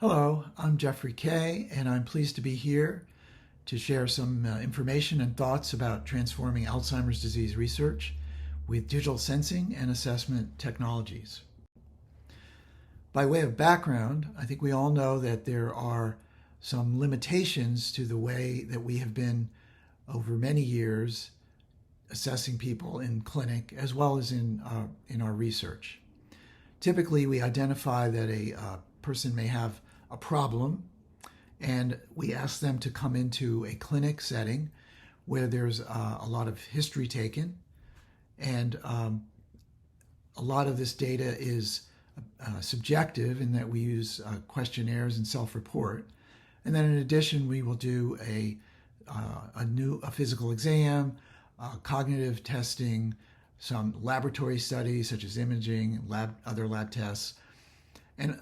Hello, I'm Jeffrey Kay, and I'm pleased to be here to share some information and thoughts about transforming Alzheimer's disease research with digital sensing and assessment technologies. By way of background, I think we all know that there are some limitations to the way that we have been, over many years, assessing people in clinic as well as in our research. Typically, we identify that a person may have a problem, and we ask them to come into a clinic setting where there's a lot of history taken, and a lot of this data is subjective in that we use questionnaires and self-report. And then in addition, we will do a physical exam, cognitive testing, some laboratory studies such as imaging, other lab tests. And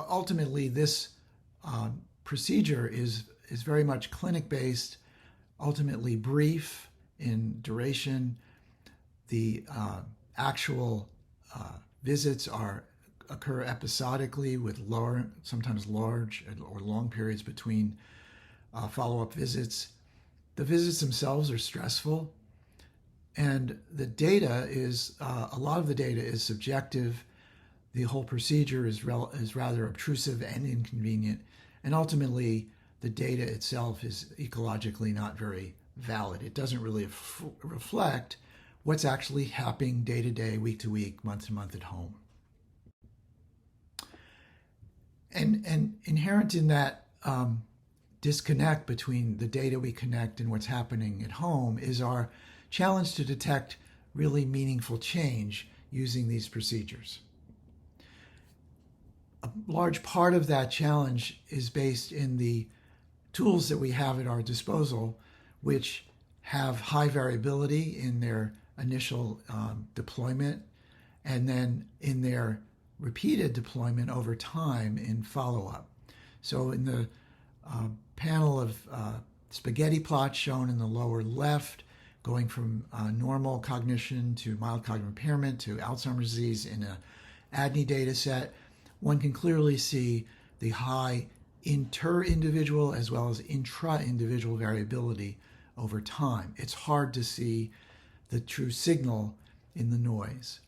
ultimately, this procedure is very much clinic-based, ultimately brief in duration. The actual visits occur episodically with sometimes large or long periods between follow-up visits. The visits themselves are stressful, and the data is a lot of the data is subjective. The whole procedure is rather obtrusive and inconvenient, and ultimately the data itself is ecologically not very valid. It doesn't really reflect what's actually happening day to day, week to week, month to month at home. And inherent in that disconnect between the data we connect and what's happening at home is our challenge to detect really meaningful change using these procedures. A large part of that challenge is based in the tools that we have at our disposal, which have high variability in their initial deployment and then in their repeated deployment over time in follow-up. So in the panel of spaghetti plots shown in the lower left, going from normal cognition to mild cognitive impairment to Alzheimer's disease in a ADNI data set, one can clearly see the high inter-individual as well as intra-individual variability over time. It's hard to see the true signal in the noise.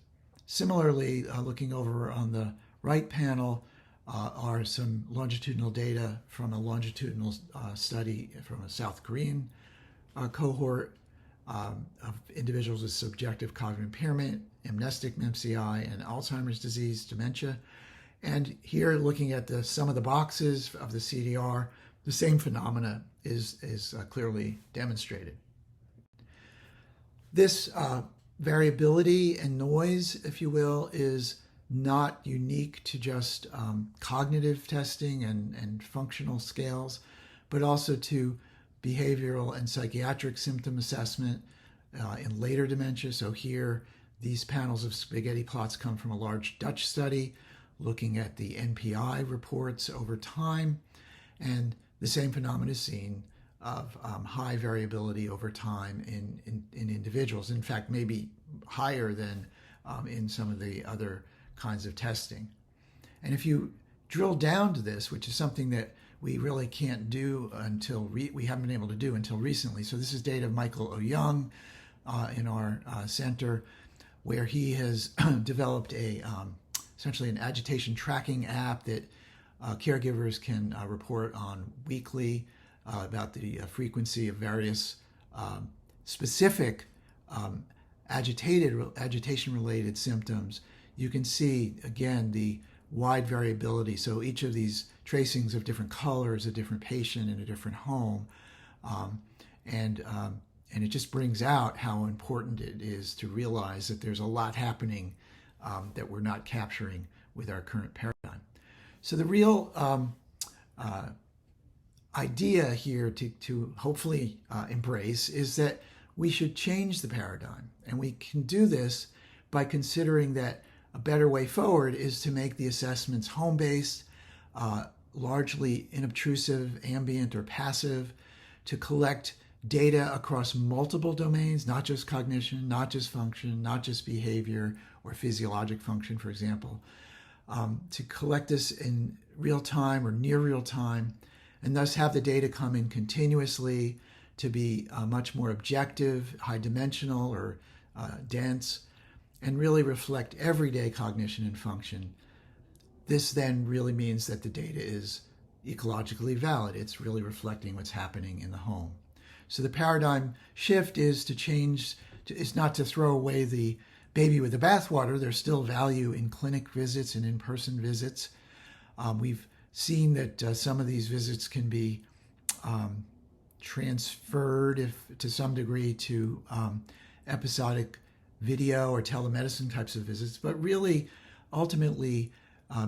Similarly, looking over on the right panel are some longitudinal data from a longitudinal study from a South Korean cohort of individuals with subjective cognitive impairment, amnestic MCI, and Alzheimer's disease, dementia. And here, looking at the sum of the boxes of the CDR, the same phenomena is clearly demonstrated. This variability and noise, if you will, is not unique to just cognitive testing and functional scales, but also to behavioral and psychiatric symptom assessment in later dementia. So here, these panels of spaghetti plots come from a large Dutch study looking at the NPI reports over time, and the same phenomenon is seen of high variability over time in individuals. In fact, maybe higher than in some of the other kinds of testing. And if you drill down to this, which is something that we really can't do until we haven't been able to do until recently. So this is data of Michael O. In our center, where he has developed essentially an agitation tracking app that caregivers can report on weekly about the frequency of various specific agitation-related symptoms. You can see, again, the wide variability. So each of these tracings of different colors, a different patient in a different home, and it just brings out how important it is to realize that there's a lot happening that we're not capturing with our current paradigm. So the real idea here to hopefully embrace is that we should change the paradigm. And we can do this by considering that a better way forward is to make the assessments home-based, largely inobtrusive, ambient, or passive, to collect data across multiple domains, not just cognition, not just function, not just behavior or physiologic function, for example, to collect this in real time or near real time, and thus have the data come in continuously to be much more objective, high dimensional, or dense, and really reflect everyday cognition and function. This then really means that the data is ecologically valid. It's really reflecting what's happening in the home. So the paradigm shift is to change, is not to throw away the baby with the bathwater. There's still value in clinic visits and in-person visits. We've seen that some of these visits can be transferred to some degree to episodic video or telemedicine types of visits, but really ultimately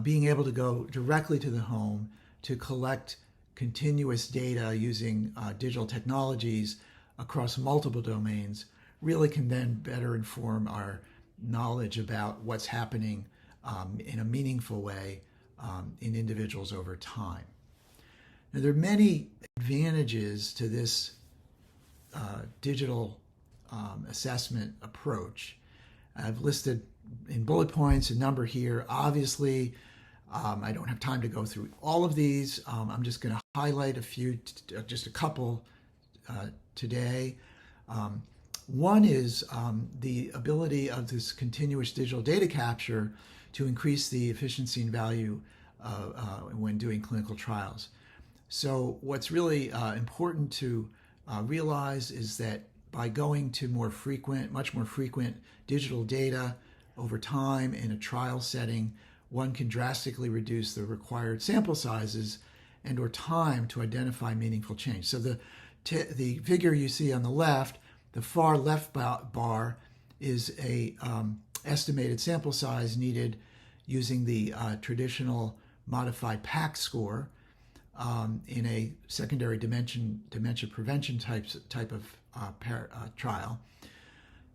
being able to go directly to the home to collect continuous data using digital technologies across multiple domains really can then better inform our knowledge about what's happening in a meaningful way in individuals over time. Now, there are many advantages to this digital assessment approach. I've listed in bullet points a number here. Obviously, I don't have time to go through all of these. I'm just going to highlight a few, just a couple today. One is the ability of this continuous digital data capture to increase the efficiency and value when doing clinical trials. So what's really important to realize is that by going to much more frequent digital data over time in a trial setting, one can drastically reduce the required sample sizes and or time to identify meaningful change. So the figure you see on the left, the far left bar is a estimated sample size needed using the traditional modified PAC score in a secondary dementia prevention type of trial.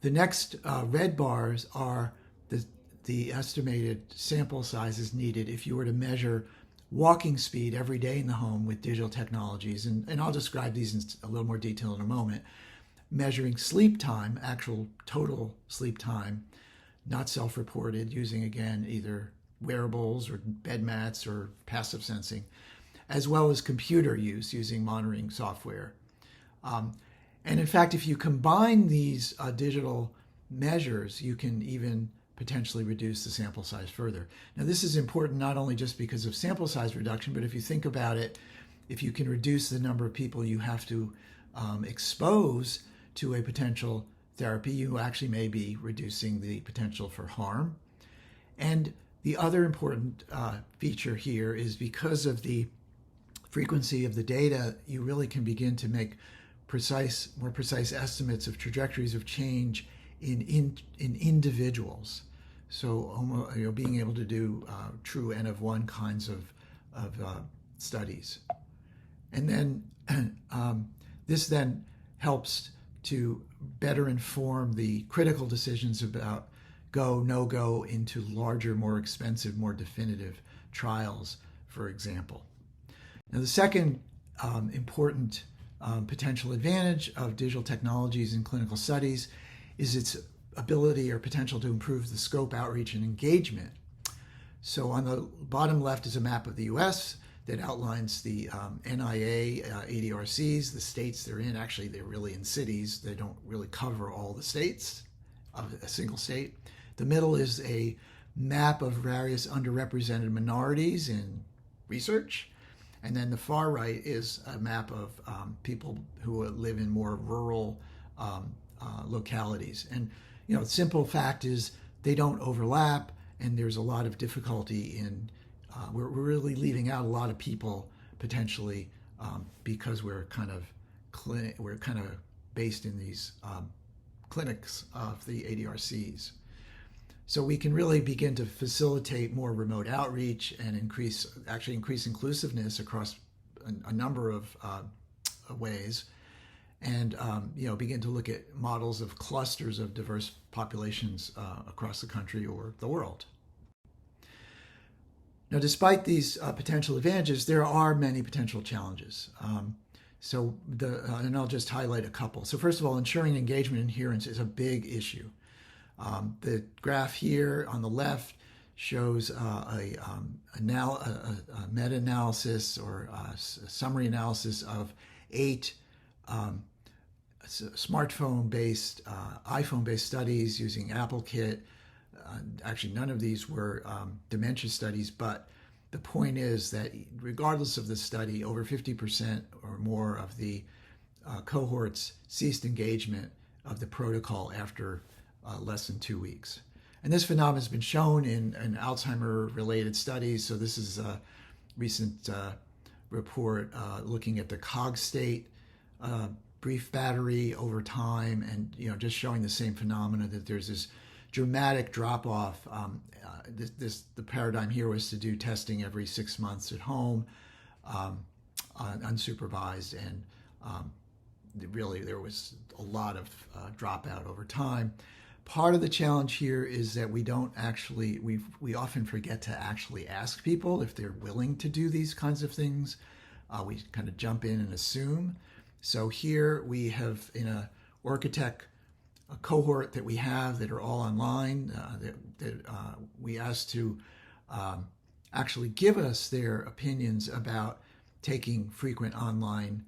The next red bars are the estimated sample sizes needed if you were to measure walking speed every day in the home with digital technologies. And I'll describe these in a little more detail in a moment. Measuring sleep time, actual total sleep time, not self-reported, using, again, either wearables or bed mats or passive sensing, as well as computer use using monitoring software. And in fact, if you combine these digital measures, you can even potentially reduce the sample size further. Now, this is important not only just because of sample size reduction, but if you think about it, if you can reduce the number of people you have to expose to a potential therapy, you actually may be reducing the potential for harm. And the other important feature here is because of the frequency of the data, you really can begin to make more precise estimates of trajectories of change in individuals. So being able to do true N of 1 kinds of studies. And then this then helps to better inform the critical decisions about go, no go into larger, more expensive, more definitive trials, for example. Now, the second important potential advantage of digital technologies in clinical studies is its ability or potential to improve the scope, outreach, and engagement. So on the bottom left is a map of the US that outlines the NIA ADRCs, the states they're in. Actually, they're really in cities. They don't really cover all the states of a single state. The middle is a map of various underrepresented minorities in research. And then the far right is a map of people who live in more rural localities. And, the simple fact is they don't overlap, and there's a lot of difficulty in, we're really leaving out a lot of people potentially because we're kind of based in these clinics of the ADRCs. So we can really begin to facilitate more remote outreach and increase inclusiveness across a number of ways, and begin to look at models of clusters of diverse populations across the country or the world. Now, despite these potential advantages, there are many potential challenges. And I'll just highlight a couple. So first of all, ensuring engagement and adherence is a big issue. The graph here on the left shows a meta-analysis or a summary analysis of 8 smartphone-based, iPhone-based studies using AppleKit. Actually, none of these were dementia studies, but the point is that regardless of the study, over 50% or more of the cohorts ceased engagement of the protocol after less than 2 weeks. And this phenomenon has been shown in Alzheimer-related studies. So this is a recent report looking at the Cogstate brief battery over time, and just showing the same phenomena, that there's this dramatic drop-off. The paradigm here was to do testing every 6 months at home, unsupervised, and really there was a lot of dropout over time. Part of the challenge here is that we often forget to actually ask people if they're willing to do these kinds of things. We kind of jump in and assume. So here we have, in a ORCATECH cohort that we have that are all online, that we asked to actually give us their opinions about taking frequent online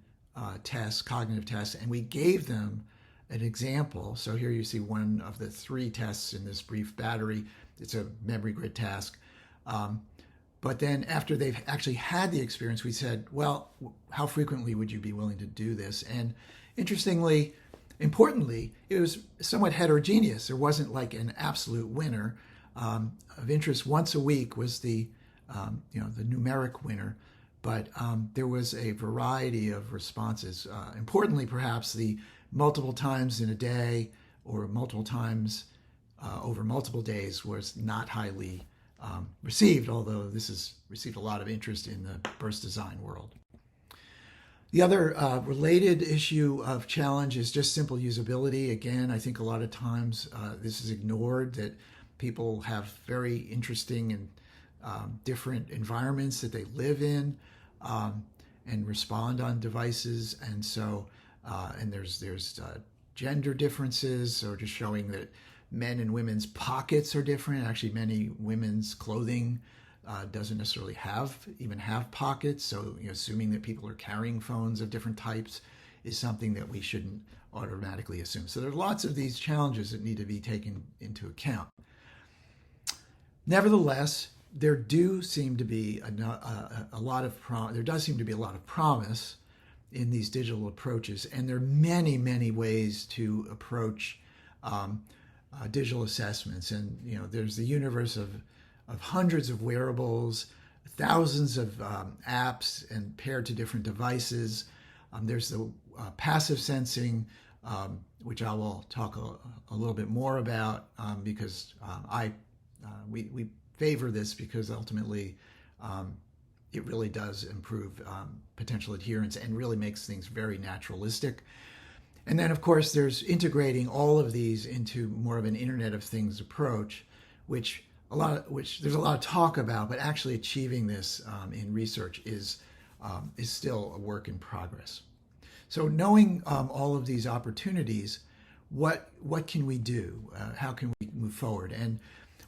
tests, cognitive tests, and we gave them an example. So here you see one of the 3 tests in this brief battery. It's a memory grid task. But then after they've actually had the experience, we said, well, how frequently would you be willing to do this? And importantly, it was somewhat heterogeneous. There wasn't like an absolute winner. Of interest once a week was the numeric winner, but there was a variety of responses. Importantly, perhaps, the multiple times in a day or multiple times over multiple days was not highly received, although this has received a lot of interest in the burst design world. The other related issue of challenge is just simple usability. Again, I think a lot of times this is ignored, that people have very interesting and different environments that they live in and respond on devices, and so and there's gender differences, so just showing that men and women's pockets are different. Actually, many women's clothing doesn't necessarily have pockets, so assuming that people are carrying phones of different types is something that we shouldn't automatically assume. So there's lots of these challenges that need to be taken into account. Nevertheless, there does seem to be a lot of promise in these digital approaches, and there are many, many ways to approach digital assessments. And there's the universe of hundreds of wearables, thousands of apps, and paired to different devices. There's the passive sensing, which I will talk a little bit more about, because we favor this because ultimately it really does improve potential adherence and really makes things very naturalistic. And then, of course, there's integrating all of these into more of an Internet of Things approach, which there's a lot of talk about, but actually achieving this in research is still a work in progress. So knowing all of these opportunities, what can we do? How can we move forward? And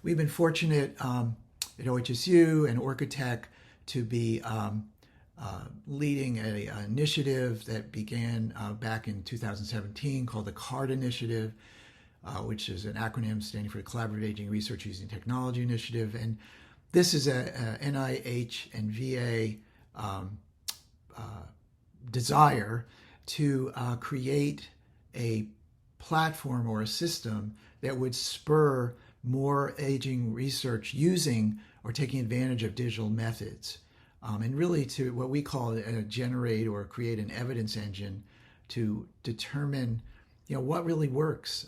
we've been fortunate at OHSU and ORCATECH to be leading an initiative that began back in 2017 called the CARD Initiative, which is an acronym standing for the Collaborative Aging Research Using Technology Initiative. And this is a NIH and VA desire to create a platform or a system that would spur more aging research using or taking advantage of digital methods. And really to what we call generate or create an evidence engine to determine what really works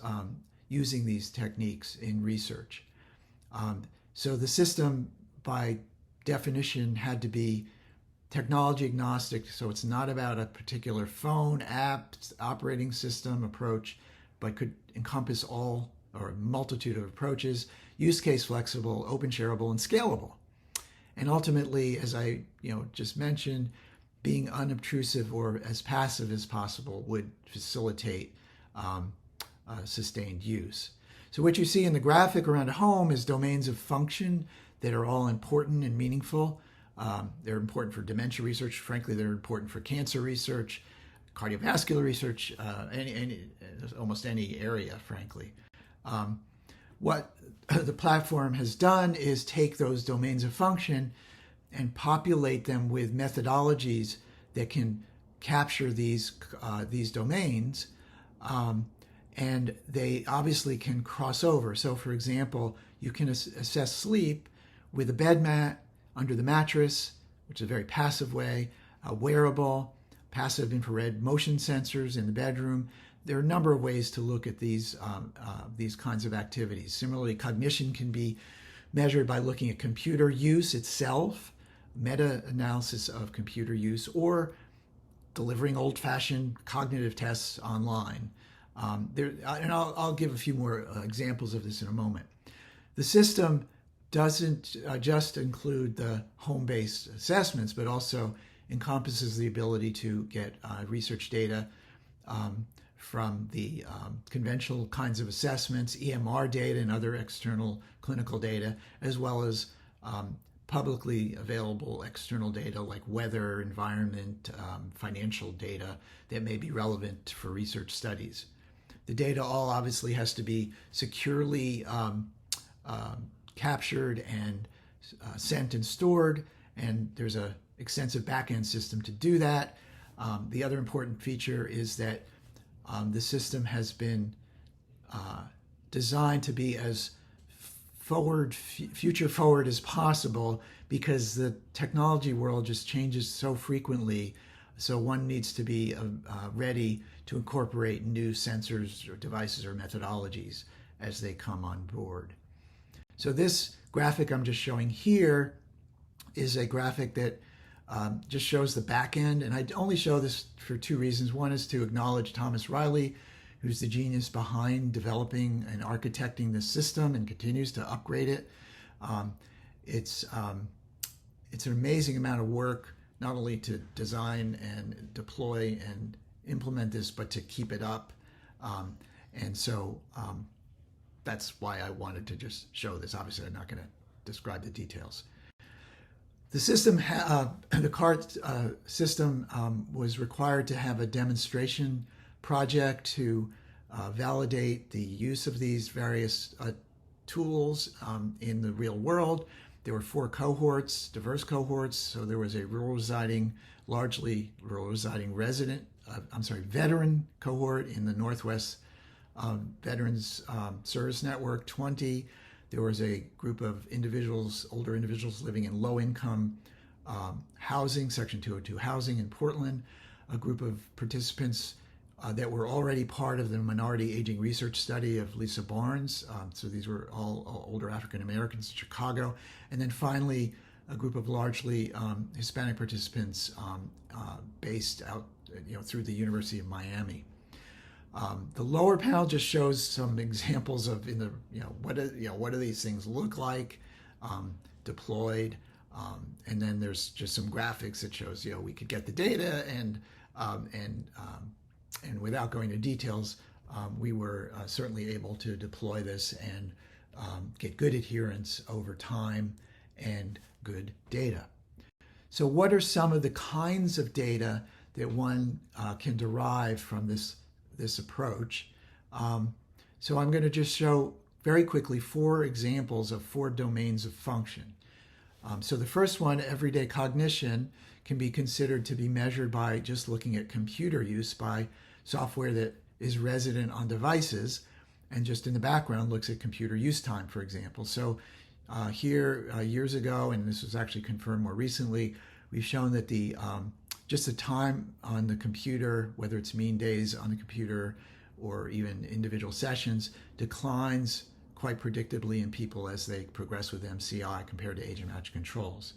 using these techniques in research. So the system, by definition, had to be technology agnostic, so it's not about a particular phone, app, operating system approach, but could encompass all or a multitude of approaches, use case flexible, open shareable, and scalable. And ultimately, as I just mentioned, being unobtrusive or as passive as possible would facilitate sustained use. So what you see in the graphic around home is domains of function. that are all important and meaningful. They're important for dementia research. Frankly, they're important for cancer research, cardiovascular research, almost any area, frankly. What the platform has done is take those domains of function and populate them with methodologies that can capture these domains, and they obviously can cross over. So, for example, you can assess sleep with a bed mat under the mattress, which is a very passive way, a wearable, passive infrared motion sensors in the bedroom. There are a number of ways to look at these kinds of activities. Similarly, cognition can be measured by looking at computer use itself, meta-analysis of computer use, or delivering old-fashioned cognitive tests online. And I'll give a few more examples of this in a moment. The system doesn't just include the home-based assessments, but also encompasses the ability to get research data from the conventional kinds of assessments, EMR data and other external clinical data, as well as publicly available external data like weather, environment, financial data that may be relevant for research studies. The data all obviously has to be securely captured and sent and stored, and there's an extensive backend system to do that. The other important feature is that the system has been designed to be as future forward as possible, because the technology world just changes so frequently. So one needs to be ready to incorporate new sensors or devices or methodologies as they come on board. So this graphic I'm just showing here is a graphic that just shows the back end. And I only show this for two reasons. One is to acknowledge Thomas Riley, who's the genius behind developing and architecting this system and continues to upgrade it. It's an amazing amount of work, not only to design and deploy and implement this, but to keep it up. And so that's why I wanted to just show this. Obviously, I'm not going to describe the details. The system, the CART system was required to have a demonstration project to validate the use of these various tools in the real world. There were 4 cohorts, diverse cohorts. So there was a largely rural residing veteran cohort in the Northwest Veterans Service Network, 20. There was a group of older individuals living in low-income housing, Section 202 housing in Portland, a group of participants that were already part of the minority aging research study of Lisa Barnes. So these were all older African Americans in Chicago. And then finally, a group of largely Hispanic participants based out through the University of Miami. The lower panel just shows some examples of what do these things look like deployed, and then there's just some graphics that shows we could get the data and without going into details, we were certainly able to deploy this and get good adherence over time and good data. So what are some of the kinds of data that one can derive from this approach? So I'm going to just show very quickly 4 examples of 4 domains of function. So the first one, everyday cognition, can be considered to be measured by just looking at computer use by software that is resident on devices and just in the background looks at computer use time, for example. So here, years ago, and this was actually confirmed more recently, we've shown that just the time on the computer, whether it's mean days on the computer or even individual sessions, declines quite predictably in people as they progress with MCI compared to age-matched controls.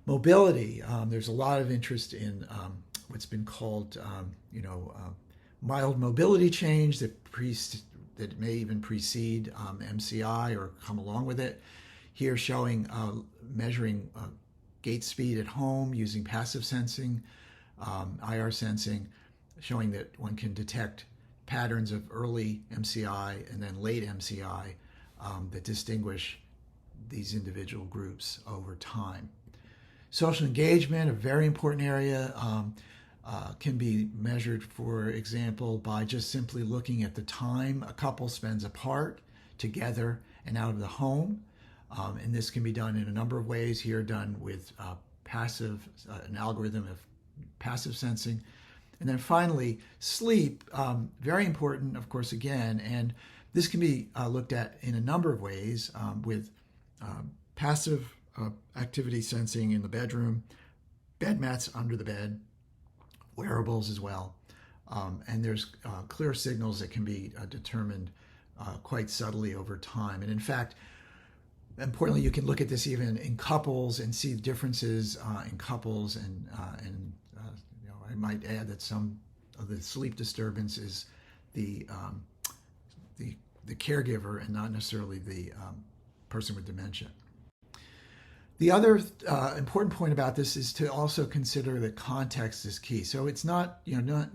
Mobility, there's a lot of interest in what's been called, mild mobility change that may even precede MCI or come along with it. Here showing measuring gait speed at home using passive sensing, IR sensing, showing that one can detect patterns of early MCI and then late MCI that distinguish these individual groups over time. Social engagement, a very important area, can be measured, for example, by just simply looking at the time a couple spends apart, together, and out of the home. And this can be done in a number of ways here, done with an algorithm of passive sensing. And then finally, sleep, very important, of course, again, and this can be looked at in a number of ways with passive activity sensing in the bedroom, bed mats under the bed, wearables as well. And there's clear signals that can be determined quite subtly over time. And in fact, importantly, you can look at this even in couples and see differences in couples. And I might add that some of the sleep disturbance is the caregiver and not necessarily the person with dementia. The other important point about this is to also consider that context is key. So it's not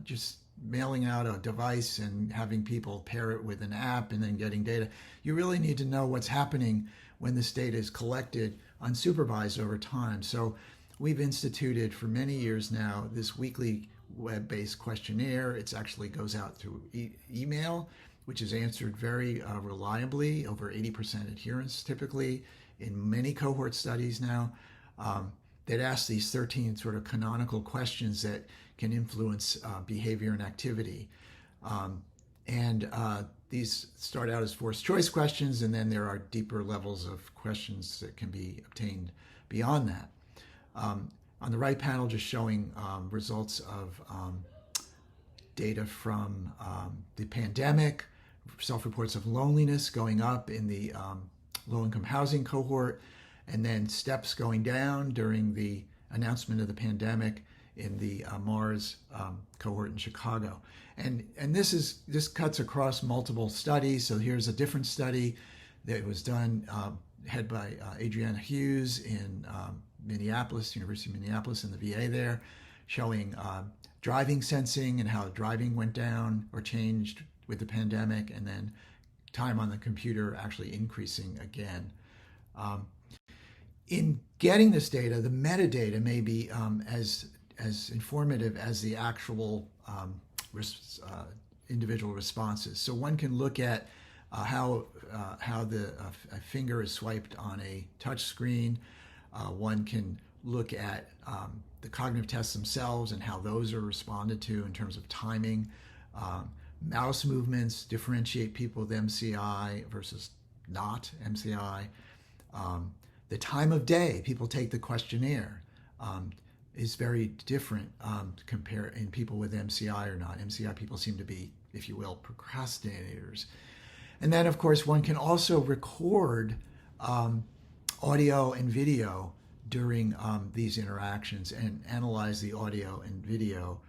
just mailing out a device and having people pair it with an app and then getting data. You really need to know what's happening when this data is collected unsupervised over time. So we've instituted for many years now this weekly web-based questionnaire. It actually goes out through email, which is answered very reliably, over 80% adherence typically in many cohort studies now, that ask these 13 sort of canonical questions that can influence behavior and activity. These start out as forced choice questions, and then there are deeper levels of questions that can be obtained beyond that. On the right panel, just showing results of data from the pandemic, self-reports of loneliness going up in the low-income housing cohort, and then steps going down during the announcement of the pandemic in the Mars cohort in Chicago. And this cuts across multiple studies. So here's a different study that was done, head by Adriana Hughes in Minneapolis, University of Minneapolis, in the VA there, showing driving sensing and how driving went down or changed with the pandemic, and then time on the computer actually increasing again. In getting this data, the metadata may be as informative as the actual individual responses. So one can look at how the finger is swiped on a touch screen. One can look at the cognitive tests themselves and how those are responded to in terms of timing. Mouse movements differentiate people with MCI versus not MCI. The time of day people take the questionnaire is very different compared in people with MCI or not. MCI people seem to be, if you will, procrastinators. And then, of course, one can also record audio and video during these interactions and analyze the audio and video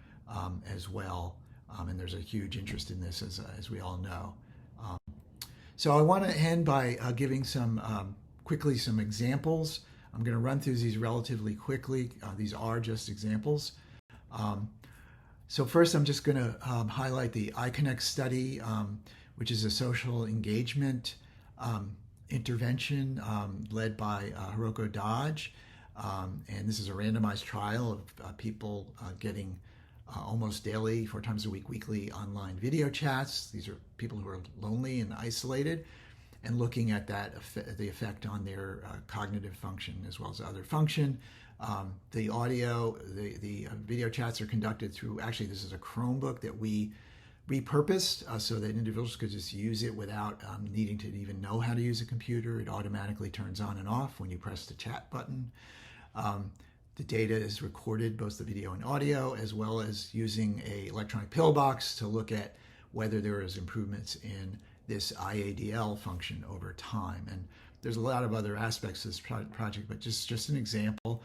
as well. And there's a huge interest in this, as we all know. So I want to end by giving quickly some examples. I'm going to run through these relatively quickly. These are just examples. So first, I'm just going to highlight the iConnect study, which is a social engagement intervention led by Hiroko Dodge. And this is a randomized trial of people getting almost daily, 4 times a week, weekly online video chats. These are people who are lonely and isolated, and looking at the effect on their cognitive function as well as other function. The audio, the video chats are conducted through, actually this is a Chromebook that we repurposed so that individuals could just use it without needing to even know how to use a computer. It automatically turns on and off when you press the chat button. The data is recorded, both the video and audio, as well as using an electronic pillbox to look at whether there is improvements in this IADL function over time. And there's a lot of other aspects of this project, but just an example.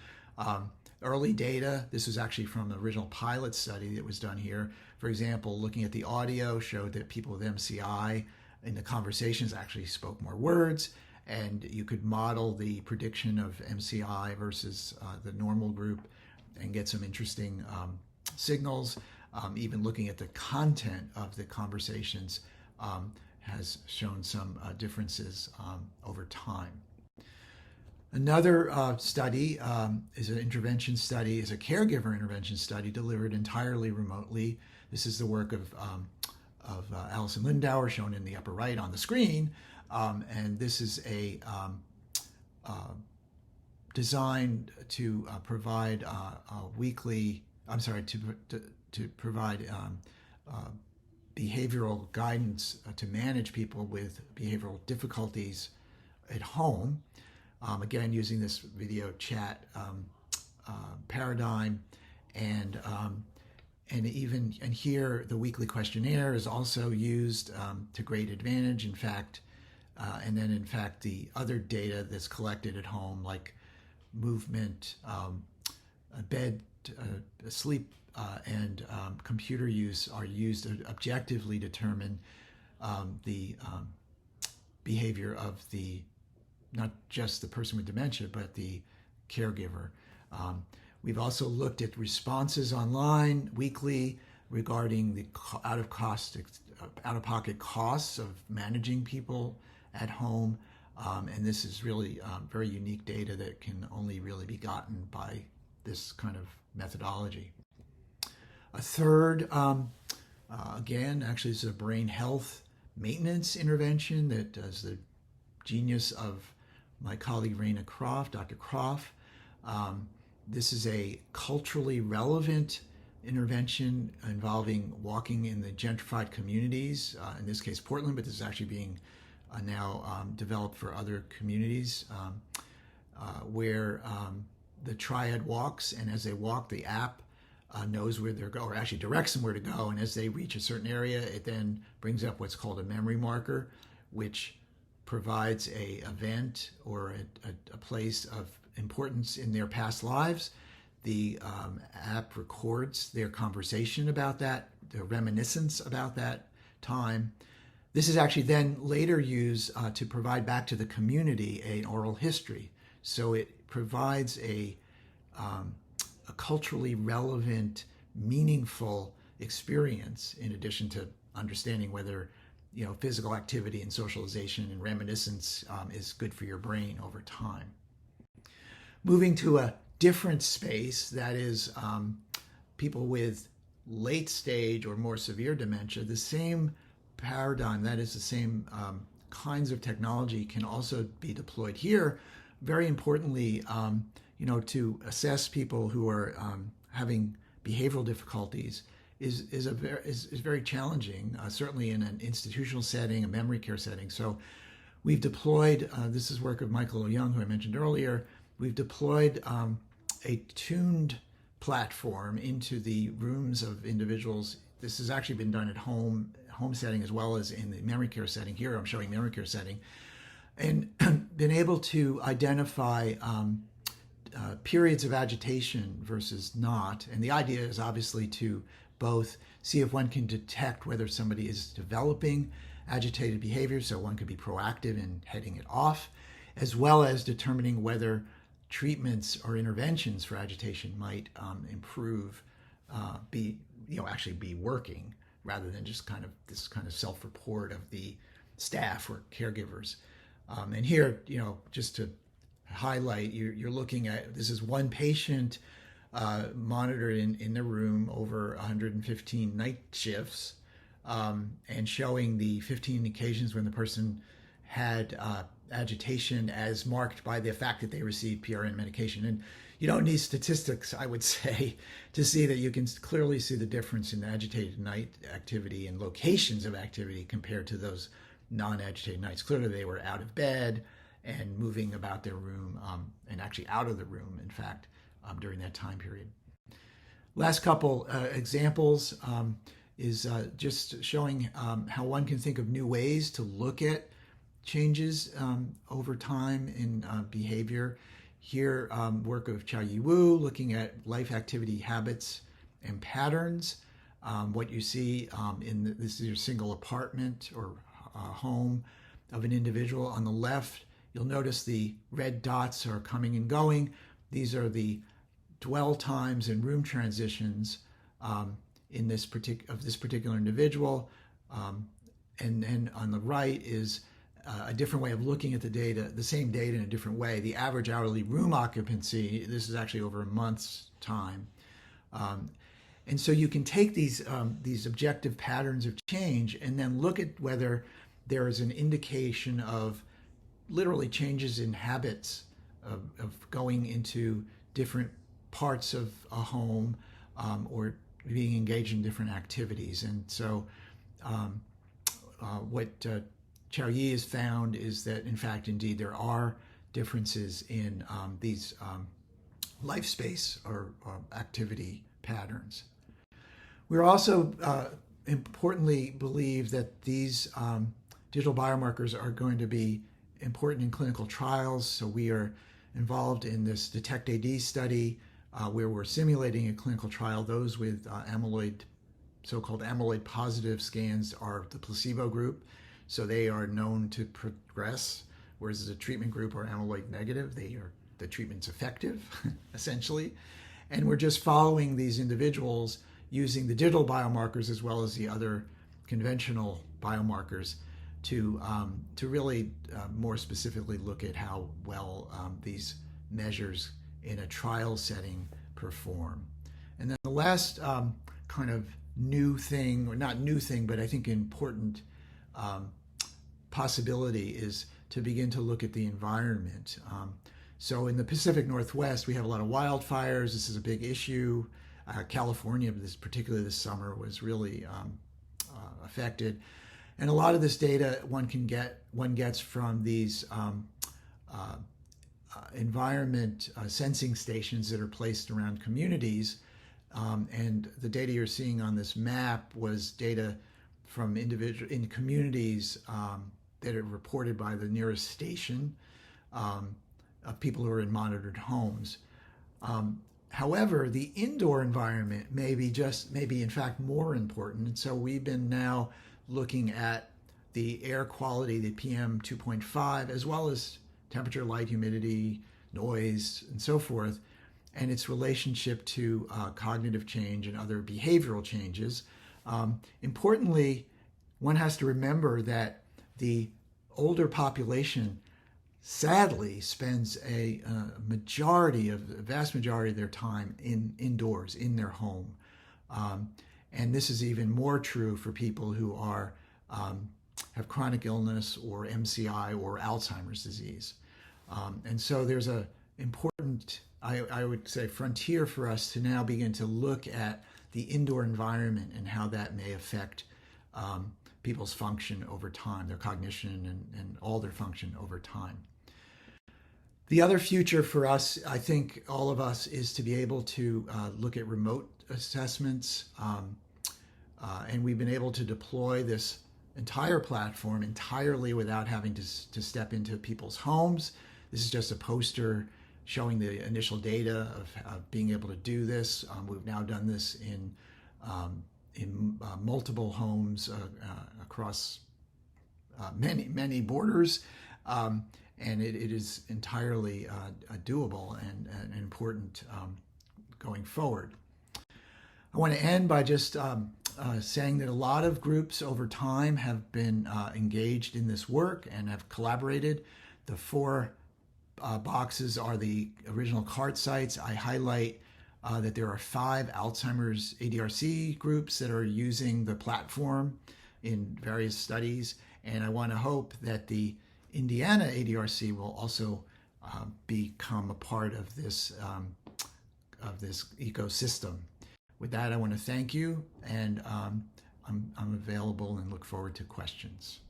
Early data, this was actually from the original pilot study that was done here. For example, looking at the audio showed that people with MCI in the conversations actually spoke more words, and you could model the prediction of MCI versus the normal group and get some interesting signals. Even looking at the content of the conversations has shown some differences over time. Another study is an intervention study, is a caregiver intervention study delivered entirely remotely. This is the work of Alison Lindauer, shown in the upper right on the screen, and this is a designed to provide weekly. I'm sorry, to provide behavioral guidance to manage people with behavioral difficulties at home. Again, using this video chat paradigm, and here the weekly questionnaire is also used to great advantage. In fact, and then in fact the other data that's collected at home, like movement, bed, sleep, and computer use, are used to objectively determine the behavior of the, not just the person with dementia, but the caregiver. We've also looked at responses online weekly regarding the out-of-pocket costs of managing people at home. And this is really very unique data that can only really be gotten by this kind of methodology. A third, again, actually, this is a brain health maintenance intervention that is the genius of my colleague Raina Croft, Dr. Croft. This is a culturally relevant intervention involving walking in the gentrified communities, in this case Portland, but this is actually being now developed for other communities, where the triad walks, and as they walk, the app knows where they're going, or actually directs them where to go, and as they reach a certain area, it then brings up what's called a memory marker, which provides a event or a place of importance in their past lives. The app records their conversation about that, their reminiscence about that time. This is actually then later used to provide back to the community an oral history. So it provides a culturally relevant, meaningful experience, in addition to understanding whether physical activity and socialization and reminiscence is good for your brain over time. Moving to a different space, that is people with late stage or more severe dementia, the same paradigm, that is the same kinds of technology, can also be deployed here. Very importantly, to assess people who are having behavioral difficulties is very challenging, certainly in an institutional setting, a memory care setting. So we've deployed, this is work of Michael Young, who I mentioned earlier, we've deployed a tuned platform into the rooms of individuals. This has actually been done at home setting as well as in the memory care setting. Here I'm showing memory care setting, and been able to identify periods of agitation versus not. And the idea is obviously to both see if one can detect whether somebody is developing agitated behavior, so one could be proactive in heading it off, as well as determining whether treatments or interventions for agitation might improve, actually be working, rather than just this kind of self-report of the staff or caregivers. And here, just to highlight, you're looking at, this is one patient monitored in the room over 115 night shifts, and showing the 15 occasions when the person had agitation as marked by the fact that they received PRN medication. And you don't need statistics, I would say, to see that you can clearly see the difference in agitated night activity and locations of activity compared to those non-agitated nights. Clearly they were out of bed and moving about their room, and actually out of the room, in fact, during that time period. Last couple examples is just showing how one can think of new ways to look at changes over time in behavior. Here, work of Chaoyi Wu, looking at life activity habits and patterns. What you see this is your single apartment or home of an individual. On the left, you'll notice the red dots are coming and going. These are the dwell times and room transitions in this particular individual. And then on the right is a different way of looking at the data, the same data in a different way. The average hourly room occupancy, this is actually over a month's time. And so you can take these objective patterns of change and then look at whether there is an indication of literally changes in habits of going into different parts of a home or being engaged in different activities. And so what Chao Yi has found is that, in fact, indeed, there are differences in these life space or activity patterns. We also importantly believe that these digital biomarkers are going to be important in clinical trials. So we are involved in this Detect AD study where we're simulating a clinical trial. Those with amyloid, so-called amyloid positive scans are the placebo group. So they are known to progress, whereas the treatment group are amyloid negative. The treatment's effective, essentially. And we're just following these individuals using the digital biomarkers as well as the other conventional biomarkers to really more specifically look at how well these measures in a trial setting perform. And then the last kind of new thing, or not new thing, but I think important possibility is to begin to look at the environment. So in the Pacific Northwest, we have a lot of wildfires. This is a big issue. California, particularly this summer, was really affected. And a lot of this data one gets from these environment sensing stations that are placed around communities. And the data you're seeing on this map was data from in communities that are reported by the nearest station of people who are in monitored homes. However, the indoor environment may be in fact more important. And so we've been now looking at the air quality, the PM 2.5, as well as temperature, light, humidity, noise, and so forth, and its relationship to cognitive change and other behavioral changes. Importantly, one has to remember that the older population sadly spends a vast majority of their time indoors, in their home. And this is even more true for people who have chronic illness or MCI or Alzheimer's disease. And so there's a important, I would say, frontier for us to now begin to look at the indoor environment and how that may affect people's function over time, their cognition and all their function over time. The other future for us, I think all of us, is to be able to look at remote assessments. And we've been able to deploy this entire platform entirely without having to step into people's homes. This is just a poster showing the initial data of being able to do this. We've now done this in multiple homes across many borders. And it is entirely doable and important going forward. I want to end by just saying that a lot of groups over time have been engaged in this work and have collaborated. The four boxes are the original CART sites. I highlight that there are 5 Alzheimer's ADRC groups that are using the platform in various studies. And I want to hope that the Indiana ADRC will also become a part of this ecosystem. With that, I want to thank you, and I'm available and look forward to questions.